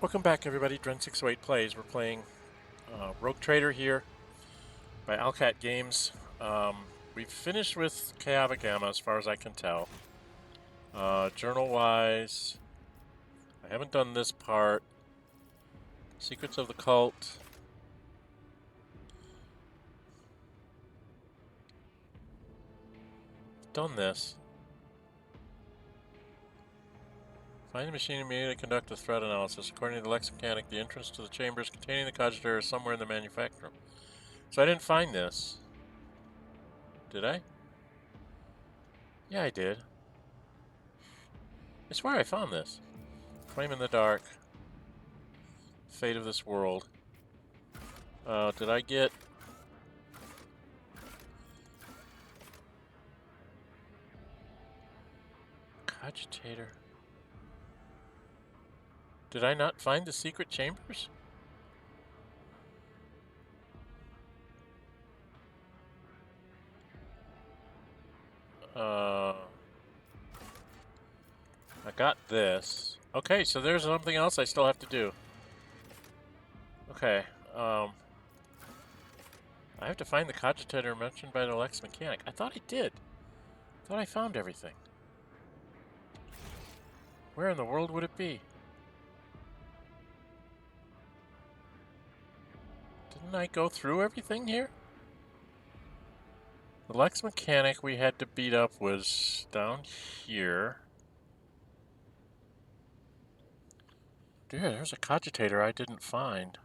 Welcome back, everybody. Dren608 plays. We're playing Rogue Trader here by Owlcat Games. We've finished with Kiava Gamma, as far as I can tell. Journal-wise, I haven't done this part. Secrets of the Cult. Done this. Find the machine immediately to conduct a threat analysis. According to the Lex Mechanic, the entrance to the chambers containing the cogitator is somewhere in the Manufactorum. So I didn't find this. Did I? Yeah, I did. I swear I found this. Flame in the Dark. Fate of this world. Did I get... Cogitator. Did I not find the secret chambers? I got this. Okay, so there's something else I still have to do. Okay, I have to find the cogitator mentioned by the Lex Mechanic. I thought I did. I thought I found everything. Where in the world would it be? Didn't I go through everything here? The Lex Mechanic we had to beat up was down here. Dude, there's a cogitator I didn't find.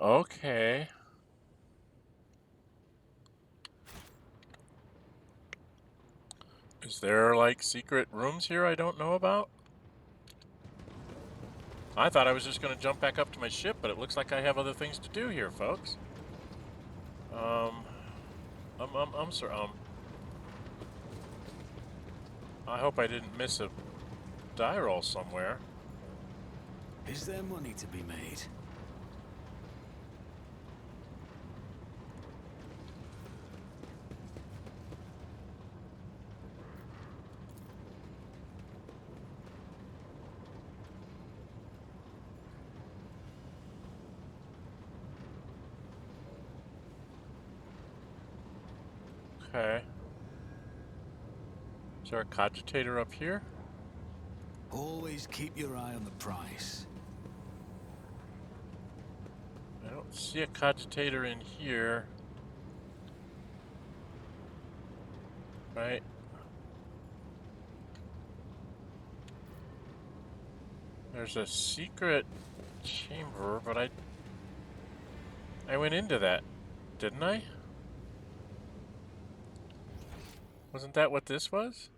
Okay. Is there, like, secret rooms here I don't know about? I thought I was just going to jump back up to my ship, but it looks like I have other things to do here, folks. I'm sorry, I hope I didn't miss a die roll somewhere. Is there money to be made? Okay. Is there a cogitator up here? Always keep your eye on the price. I don't see a cogitator in here. Right. There's a secret chamber, but I went into that, didn't I? Wasn't that what this was?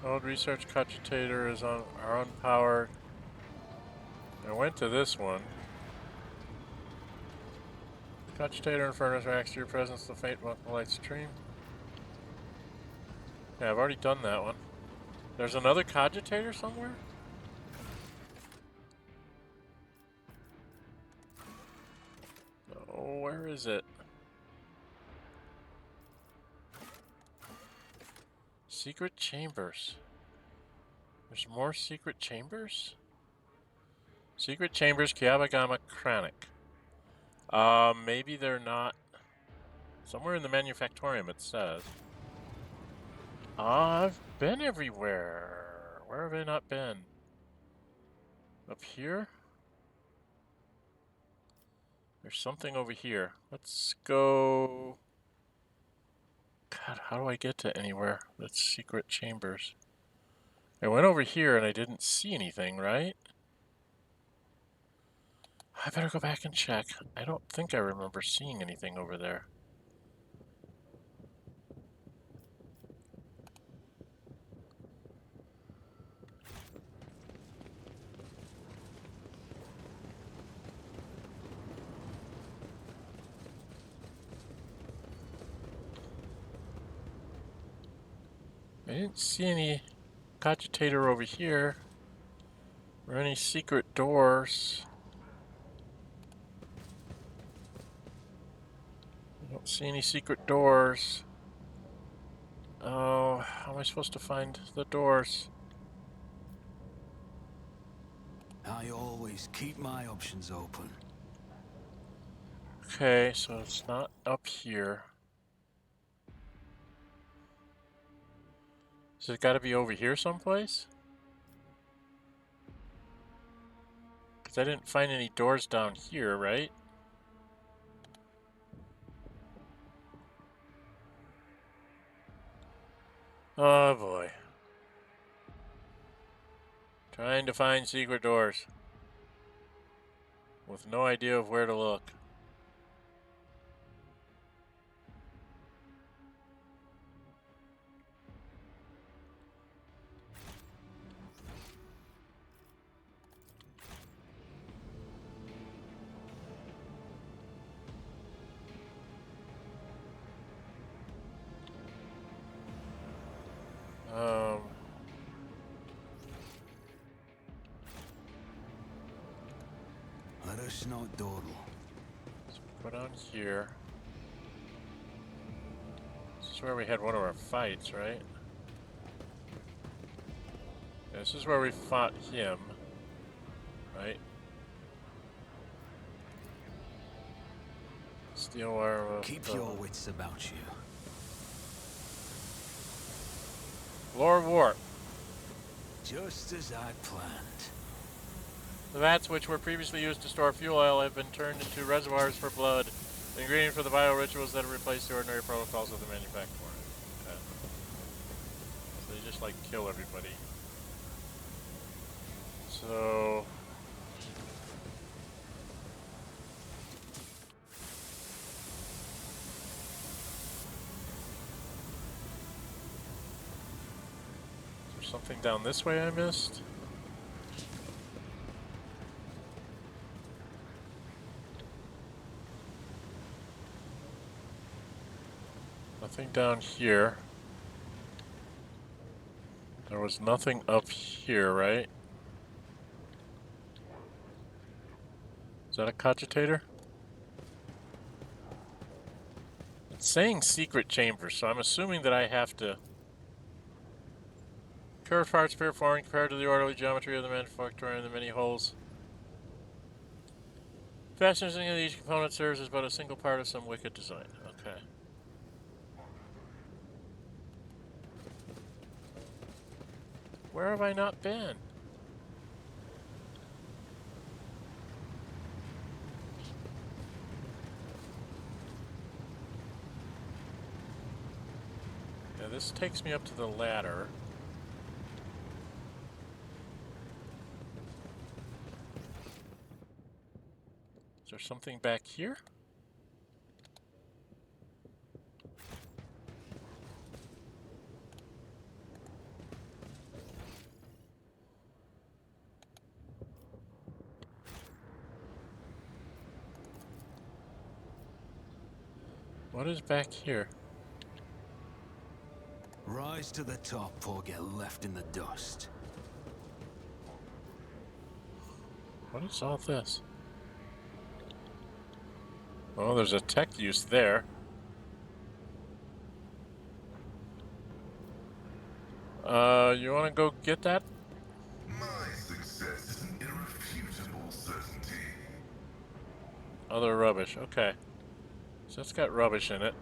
Old research cogitator is on our own power. I went to this one. Cogitator and furnace reacts to your presence, the faint light stream. Yeah, I've already done that one. There's another cogitator somewhere? Oh, where is it? Secret chambers. There's more secret chambers? Secret chambers, Kiava Gamma, Cranach. Maybe they're not. Somewhere in the Manufactorum it says. I've been everywhere. Where have I not been? Up here? There's something over here. Let's go... God, how do I get to anywhere that's secret chambers? I went over here and I didn't see anything, right? I better go back and check. I don't think I remember seeing anything over there. I didn't see any cogitator over here or any secret doors. I don't see any secret doors. Oh, how am I supposed to find the doors? I always keep my options open. Okay, so it's not up here. So it's got to be over here someplace? Because I didn't find any doors down here, right? Oh boy. Trying to find secret doors. With no idea of where to look. Let us not dawdle. So put on here. This is where we had one of our fights, right? Yeah, this is where we fought him, right? Steel wire. Keep your wits about you. Lore warp. Just as I planned. The vats which were previously used to store fuel oil have been turned into reservoirs for blood, the ingredient for the bio-rituals that have replaced the ordinary protocols of the Manufactorum. Okay. So they just like kill everybody. So... is there something down this way I missed? Nothing down here. There was nothing up here, right? Is that a cogitator? It's saying secret chamber, so I'm assuming that I have to... Curved parts appear foreign compared to the orderly geometry of the Manufactorum and the many holes. Fastening of each component serves as but a single part of some wicked design. Okay. Where have I not been? Yeah, this takes me up to the ladder. Is there something back here? What is back here? Rise to the top or get left in the dust. What is all this? Oh, there's a tech use there. You want to go get that? My success is an irrefutable certainty. Other rubbish. Okay. So it's got rubbish in it.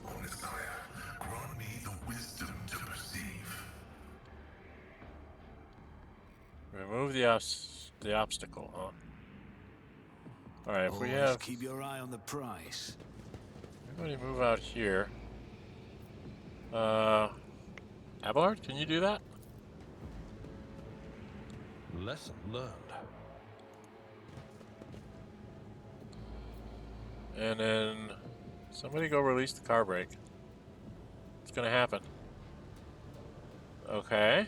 Grant me the wisdom to perceive. Remove the obstacle, huh? Alright, if we Always have... keep your eye on the prize. Everybody move out here. Abelard, can you do that? Lesson learned. And then... somebody go release the car brake. What's gonna happen? Okay.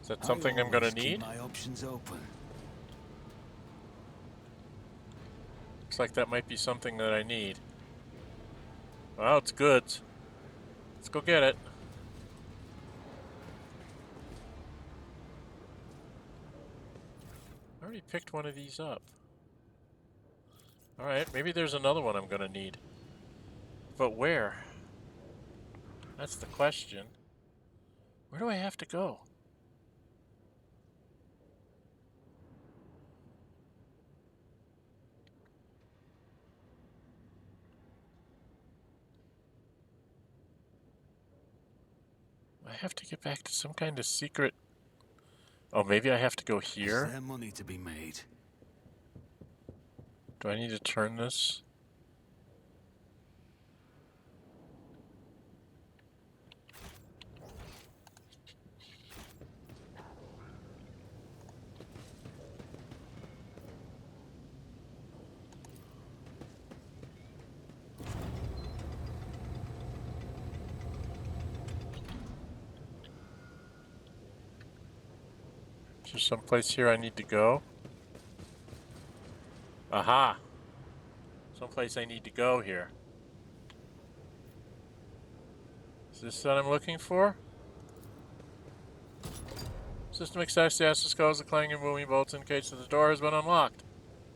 Is that something I'm gonna Keep need? my options open. Looks like that might be something that I need. Well, it's goods. Let's go get it. I already picked one of these up. Alright, maybe there's another one I'm gonna need. But where? That's the question. Where do I have to go? I have to get back to some kind of secret... Oh, maybe I have to go here? Is there money to be made? Do I need to turn this? Is there someplace here I need to go? Aha! Someplace I need to go here. Is this what I'm looking for? System access the access codes, the clanging moving bolts indicates that the door has been unlocked.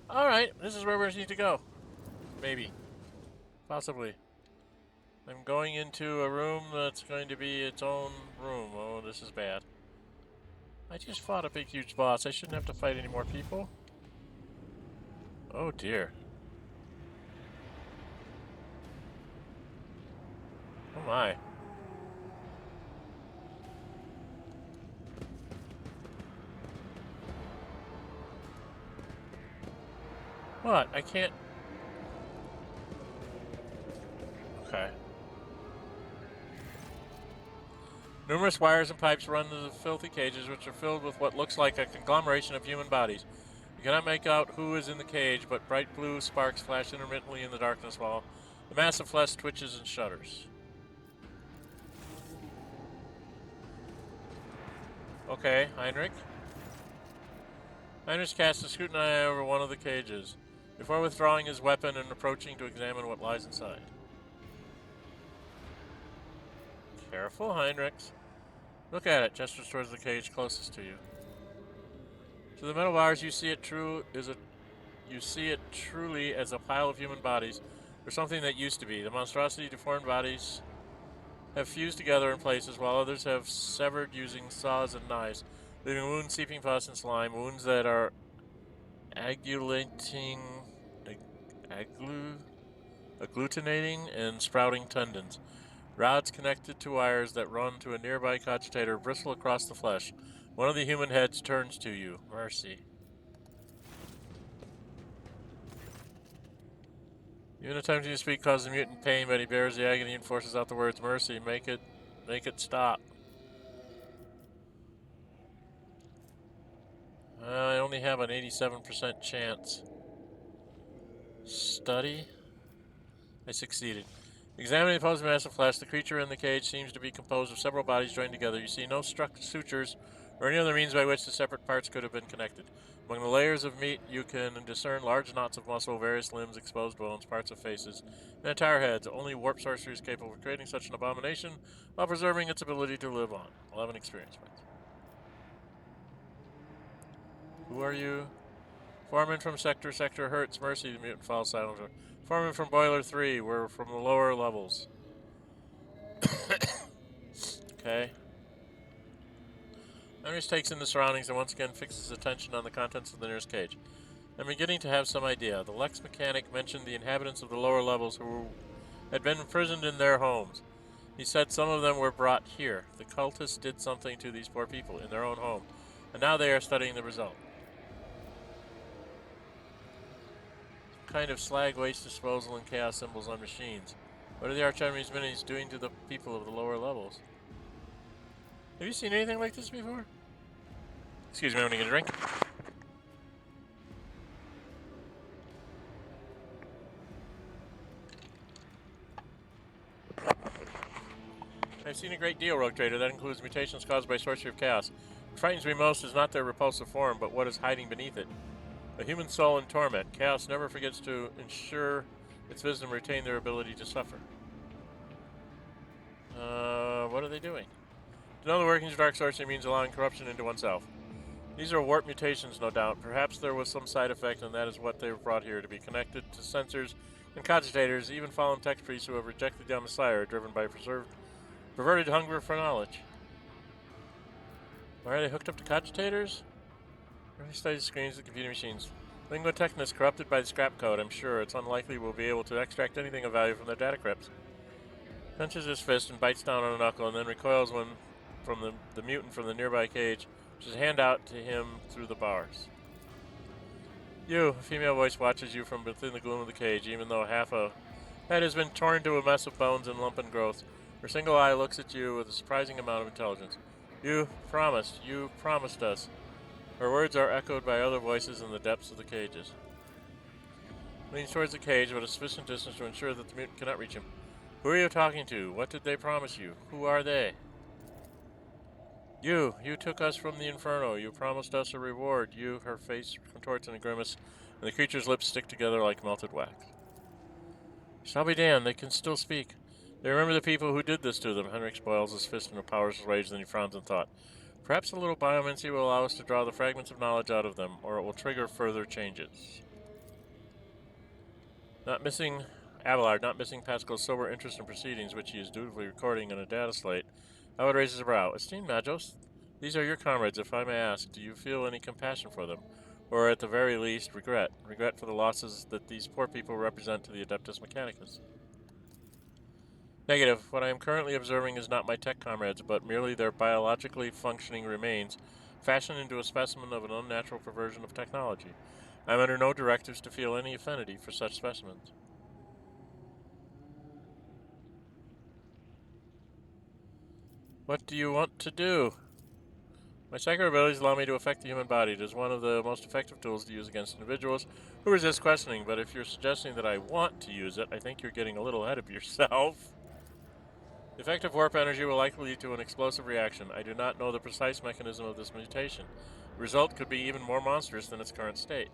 Alright, this is where we need to go. Maybe. Possibly. I'm going into a room that's going to be its own room. Oh, this is bad. I just fought a big, huge boss. I shouldn't have to fight any more people. Oh dear. Oh my. What? I can't... Okay. Numerous wires and pipes run to the filthy cages, which are filled with what looks like a conglomeration of human bodies. You cannot make out who is in the cage, but bright blue sparks flash intermittently in the darkness while the mass of flesh twitches and shudders. Okay, Heinrich. Heinrich casts a scrutiny eye over one of the cages, before withdrawing his weapon and approaching to examine what lies inside. Careful, Heinrich. Look at it, gestures towards the cage closest to you. To the metal bars, you see it truly as a pile of human bodies, or something that used to be. The monstrosity deformed bodies have fused together in places, while others have severed using saws and knives, leaving wounds seeping pus and slime, wounds that are agglutinating and sprouting tendons. Rods connected to wires that run to a nearby cogitator bristle across the flesh. One of the human heads turns to you. Mercy. Even attempting to speak causes the mutant pain, but he bears the agony and forces out the words, mercy, make it stop. I only have an 87% chance. Study? I succeeded. Examining the opposing mass of flesh, the creature in the cage seems to be composed of several bodies joined together. You see no sutures or any other means by which the separate parts could have been connected. Among the layers of meat, you can discern large knots of muscle, various limbs, exposed bones, parts of faces, and entire heads. Only warp sorcery is capable of creating such an abomination while preserving its ability to live on. 11 experience points. Who are you? Foreman from Sector Hertz, Mercy, the mutant falls silent. Foreman from Boiler 3, we're from the lower levels. Okay. Ernest takes in the surroundings and once again fixes attention on the contents of the nearest cage. I'm beginning to have some idea. The Lex mechanic mentioned the inhabitants of the lower levels who had been imprisoned in their homes. He said some of them were brought here. The cultists did something to these poor people in their own home, and now they are studying the result. Kind of slag waste disposal and chaos symbols on machines. What are the archenemy's minis doing to the people of the lower levels? Have you seen anything like this before? Excuse me, I'm gonna get a drink. I've seen a great deal, Rogue Trader. That includes mutations caused by sorcery of chaos. What frightens me most is not their repulsive form, but what is hiding beneath it. A human soul in torment. Chaos never forgets to ensure its wisdom retain their ability to suffer. What are they doing? To know the workings of dark sorcery means allowing corruption into oneself. These are warp mutations, no doubt. Perhaps there was some side effect, and that is what they were brought here, to be connected to censors and cogitators. Even fallen tech priests who have rejected the Messiah are driven by perverted hunger for knowledge. Why are they hooked up to cogitators? Early study screens of computer machines. Lingua Technis corrupted by the scrap code. I'm sure it's unlikely we'll be able to extract anything of value from their data crypts. Clenches his fist and bites down on a knuckle, and then recoils when from the mutant from the nearby cage, which is handed out to him through the bars. You, a female voice, watches you from within the gloom of the cage, even though half a head has been torn to a mess of bones and lumpen growth. Her single eye looks at you with a surprising amount of intelligence. You promised us. Her words are echoed by other voices in the depths of the cages. Leans towards the cage, but a sufficient distance to ensure that the mutant cannot reach him. Who are you talking to? What did they promise you? Who are they? You took us from the inferno. You promised us a reward. Her face contorts in a grimace, and the creature's lips stick together like melted wax. Shall be damned, they can still speak. They remember the people who did this to them. Henrik spoils his fist in a powerless rage, then he frowns in thought. Perhaps a little biomancy will allow us to draw the fragments of knowledge out of them, or it will trigger further changes. Abelard, not missing Pascal's sober interest in proceedings, which he is dutifully recording in a data slate, Howard raises a brow. Esteemed Magos, these are your comrades, if I may ask. Do you feel any compassion for them? Or at the very least, regret? Regret for the losses that these poor people represent to the Adeptus Mechanicus? Negative. What I am currently observing is not my tech comrades, but merely their biologically functioning remains, fashioned into a specimen of an unnatural perversion of technology. I am under no directives to feel any affinity for such specimens. What do you want to do? My psycho abilities allow me to affect the human body. It is one of the most effective tools to use against individuals who resist questioning, but if you're suggesting that I want to use it, I think you're getting a little ahead of yourself. The effective warp energy will likely lead to an explosive reaction. I do not know the precise mechanism of this mutation. The result could be even more monstrous than its current state.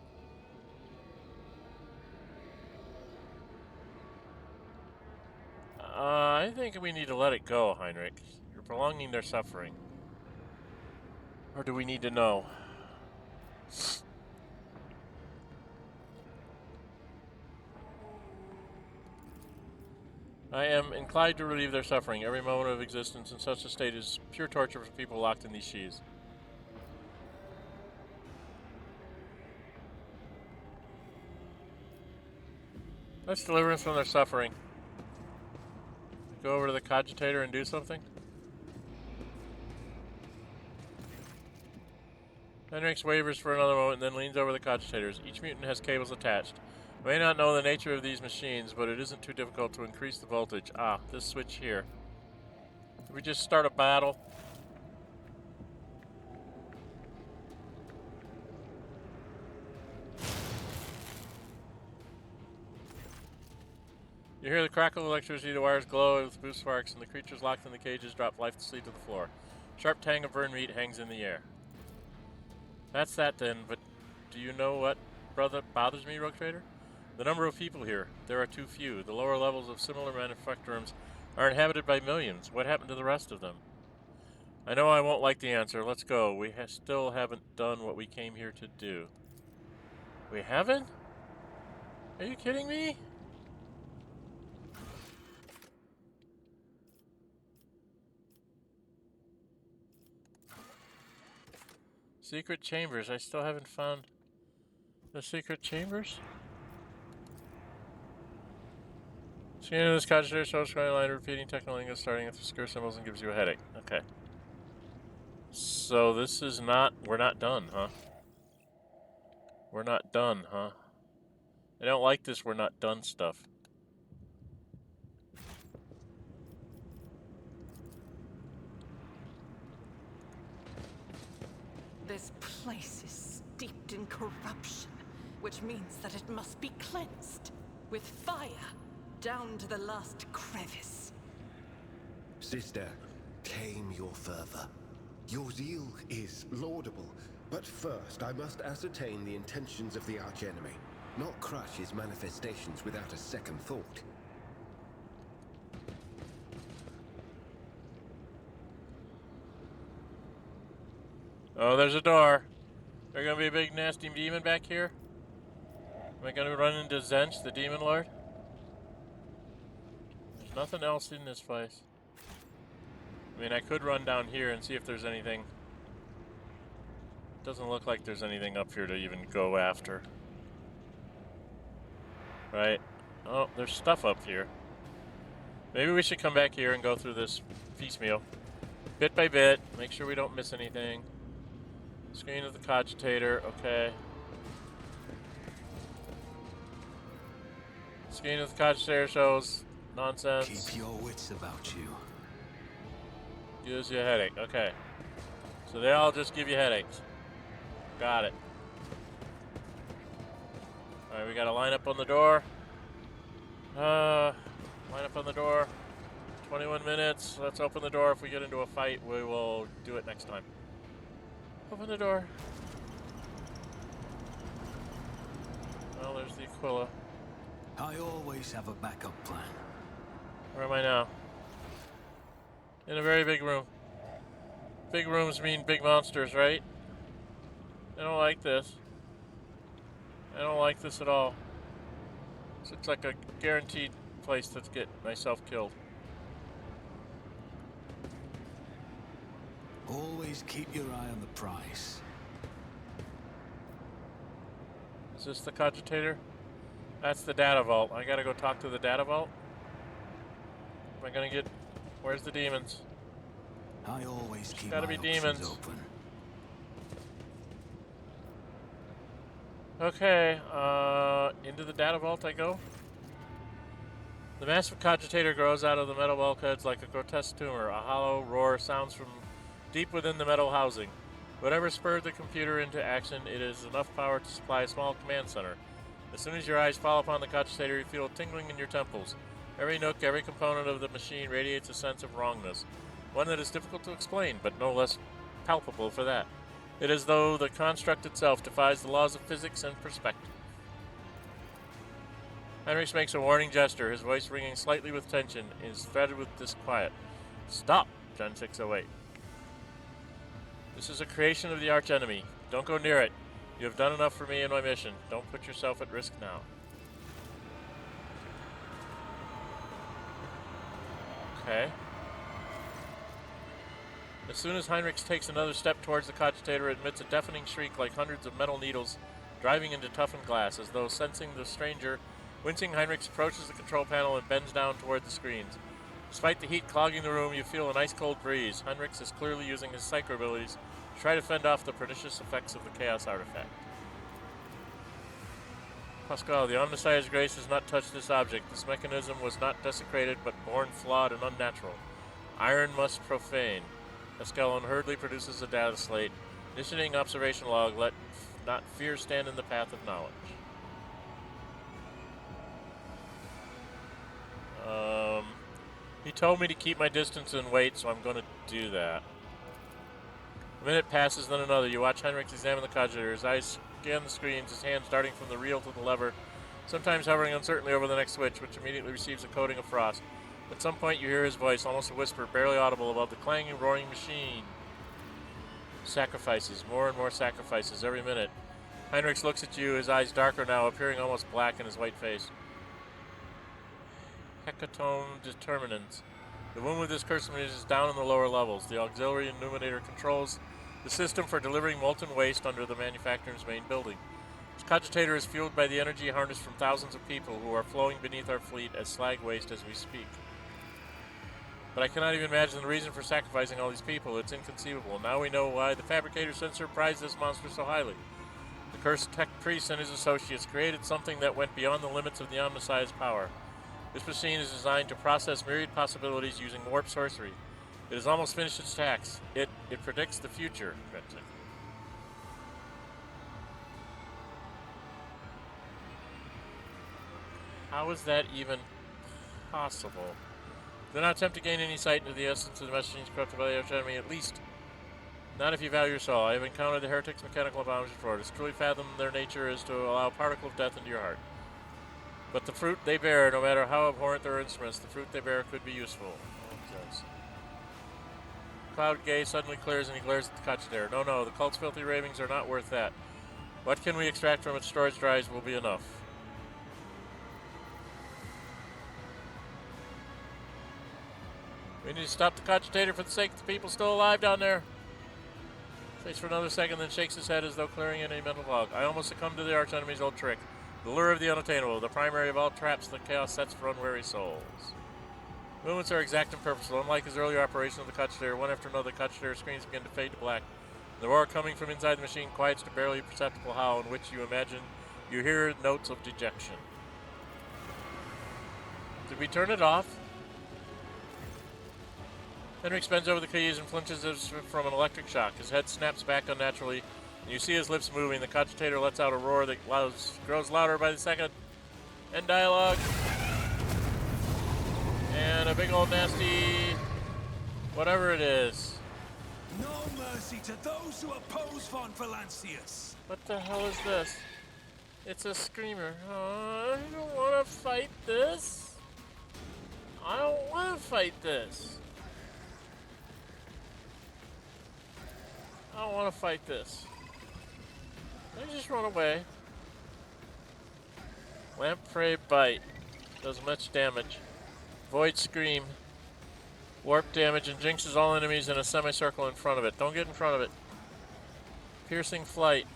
I think we need to let it go, Heinrich. You're prolonging their suffering. Or do we need to know? I am inclined to relieve their suffering. Every moment of existence in such a state is pure torture for people locked in these sheaths. Let's deliverance from their suffering. Go over to the cogitator and do something? Henrix wavers for another moment and then leans over the cogitators. Each mutant has cables attached. I may not know the nature of these machines, but it isn't too difficult to increase the voltage. Ah, this switch here. Did we just start a battle? You hear the crackle of electricity, the wires glow with blue sparks, and the creatures locked in the cages drop lifelessly to the floor. Sharp tang of burned meat hangs in the air. That's that then, but do you know what bothers me, Rogue Trader? The number of people here. There are too few. The lower levels of similar manufactorums are inhabited by millions. What happened to the rest of them? I know I won't like the answer. Let's go. We still haven't done what we came here to do. We haven't? Are you kidding me? Secret chambers. I still haven't found the secret chambers. Scanning this cogitator shows a line repeating technical lingo starting with obscure symbols and gives you a headache. Okay. So this is not... We're not done, huh? We're not done, huh? I don't like this we're not done stuff. This place is steeped in corruption, which means that it must be cleansed with fire down to the last crevice. Sister, tame your fervor. Your zeal is laudable, But first, I must ascertain the intentions of the archenemy, not crush his manifestations without a second thought. Oh, there's a door. There's gonna be a big nasty demon back here? Am I gonna run into Tzeentch, the demon lord? There's nothing else in this place. I mean, I could run down here and see if there's anything. Doesn't look like there's anything up here to even go after. Right? Oh, there's stuff up here. Maybe we should come back here and go through this piecemeal. Bit by bit, make sure we don't miss anything. Screen of the cogitator, okay. Screen of the cogitator shows nonsense. Keep your wits about you. Gives you a headache, okay. So they all just give you headaches. Got it. Alright, we gotta line up on the door. Line up on the door. 21 minutes. Let's open the door. If we get into a fight, we will do it next time. Open the door. Well, there's the Aquila. I always have a backup plan. Where am I now? In a very big room. Big rooms mean big monsters, right? I don't like this. I don't like this at all. It's like a guaranteed place to get myself killed. Always keep your eye on the prize. Is this the cogitator? That's the data vault. I gotta go talk to the data vault? Am I gonna get... Where's the demons? I always keep Gotta my be options demons. open. Okay, into the data vault I go. The massive cogitator grows out of the metal bulkheads like a grotesque tumor. A hollow roar sounds from deep within the metal housing. Whatever spurred the computer into action, it is enough power to supply a small command center. As soon as your eyes fall upon the cogitator, you feel a tingling in your temples. Every nook, every component of the machine radiates a sense of wrongness. One that is difficult to explain, but no less palpable for that. It is as though the construct itself defies the laws of physics and perspective. Heinrich makes a warning gesture, his voice ringing slightly with tension, is threaded with disquiet. Stop, Dren608. This is a creation of the archenemy. Don't go near it. You have done enough for me and my mission. Don't put yourself at risk now. Okay. As soon as Heinrich takes another step towards the cogitator, it emits a deafening shriek like hundreds of metal needles driving into toughened glass. As though sensing the stranger, wincing, Heinrich approaches the control panel and bends down toward the screens. Despite the heat clogging the room, you feel an ice-cold breeze. Heinrich is clearly using his psycho abilities to try to fend off the pernicious effects of the Chaos artifact. Pascal, the Omnissiah's grace has not touched this object. This mechanism was not desecrated, but born flawed and unnatural. Iron must profane. Pascal unhurriedly produces a data slate. Initiating observation log, let not fear stand in the path of knowledge. He told me to keep my distance and wait, so I'm going to do that. A minute passes, then another. You watch Heinrich examine the cogitator. His eyes scan the screens, his hands darting from the reel to the lever, sometimes hovering uncertainly over the next switch, which immediately receives a coating of frost. At some point you hear his voice, almost a whisper, barely audible above the clanging, roaring machine. Sacrifices, more and more sacrifices every minute. Heinrich looks at you, his eyes darker now, appearing almost black in his white face. Hecatone determinants. The womb of this cursor is down in the lower levels. The auxiliary illuminator controls the system for delivering molten waste under the Manufactorum's main building. This cogitator is fueled by the energy harnessed from thousands of people who are flowing beneath our fleet as slag waste as we speak. But I cannot even imagine the reason for sacrificing all these people. It's inconceivable. Now we know why the fabricator sensor prized this monster so highly. The cursed tech priest and his associates created something that went beyond the limits of the Omnissiah's power. This machine is designed to process myriad possibilities using warp sorcery. It has almost finished its task. It predicts the future. How is that even possible? Do not attempt to gain any sight into the essence of the machines corrupted by the archenemy. At least Not if you value your soul. I have encountered the heretics' mechanical abominations before. It is truly fathom their nature is to allow a particle of death into your heart. But the fruit they bear, no matter how abhorrent their instruments, the fruit they bear could be useful. Cloud gaze suddenly clears and he glares at the cogitator. No, no, the cult's filthy ravings are not worth that. What can we extract from its storage drives will be enough. We need to stop the cogitator for the sake of the people still alive down there. Stays for another second, then shakes his head as though clearing any mental fog. I almost succumbed to the archenemy's old trick. The lure of the unattainable, the primary of all traps the chaos sets for unwary souls. Movements are exact and purposeful. Unlike his earlier operation of the cogitator, one after another, the cogitator screens begin to fade to black. The roar coming from inside the machine quiets to barely perceptible howl in which you imagine you hear notes of dejection. Did we turn it off? Henrik bends over the keys and flinches as from an electric shock. His head snaps back unnaturally, and you see his lips moving. The cogitator lets out a roar that grows louder by the second. End dialogue. And a big old nasty whatever it is. No mercy to those who oppose Von Valancius. What the hell is this? It's a screamer. I don't want to fight this. I don't want to fight this. I don't want to fight this. I just run away. Lamprey bite. Does much damage. Void scream. Warp damage and jinxes all enemies in a semicircle in front of it. Don't get in front of it. Piercing flight.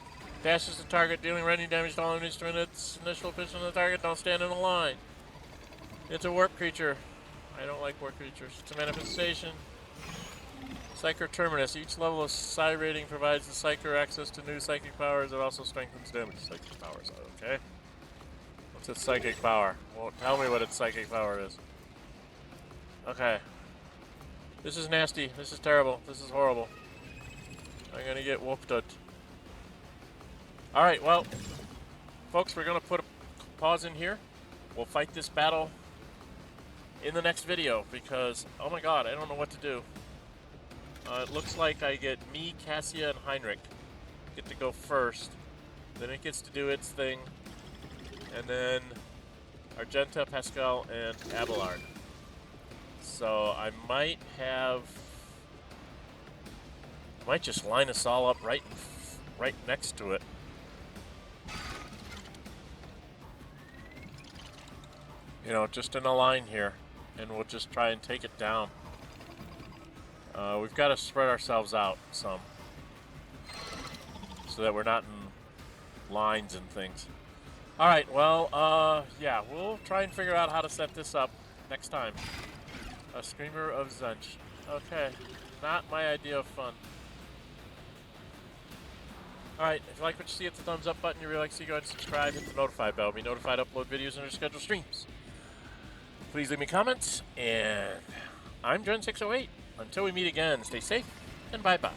Dashes the target, dealing rending damage to all enemies during its initial position on the target. Don't stand in a line. It's a warp creature. I don't like warp creatures. It's a manifestation. Psyker Terminus. Each level of psi rating provides the Psyker access to new psychic powers. It also strengthens damage psychic powers. Okay. What's its psychic power? Well, tell me what its psychic power is. Okay. This is nasty. This is terrible. This is horrible. I'm gonna get whooped. Alright, well, folks, we're gonna put a pause in here. We'll fight this battle in the next video because, oh my god, I don't know what to do. It looks like I get me, Cassia, and Heinrich get to go first. Then it gets to do its thing. And then Argenta, Pascal, and Abelard. So I might just line us all up right next to it. You know, just in a line here, and we'll just try and take it down. We've got to spread ourselves out some, so that we're not in lines and things. All right, well, yeah, we'll try and figure out how to set this up next time. A Screamer of Tzeentch. Okay, not my idea of fun. Alright, if you like what you see, hit the thumbs up button. If you really like to see, go ahead and subscribe. Hit the notify bell. Be notified to upload videos and scheduled streams. Please leave me comments, and I'm Dren608. Until we meet again, stay safe, and bye-bye.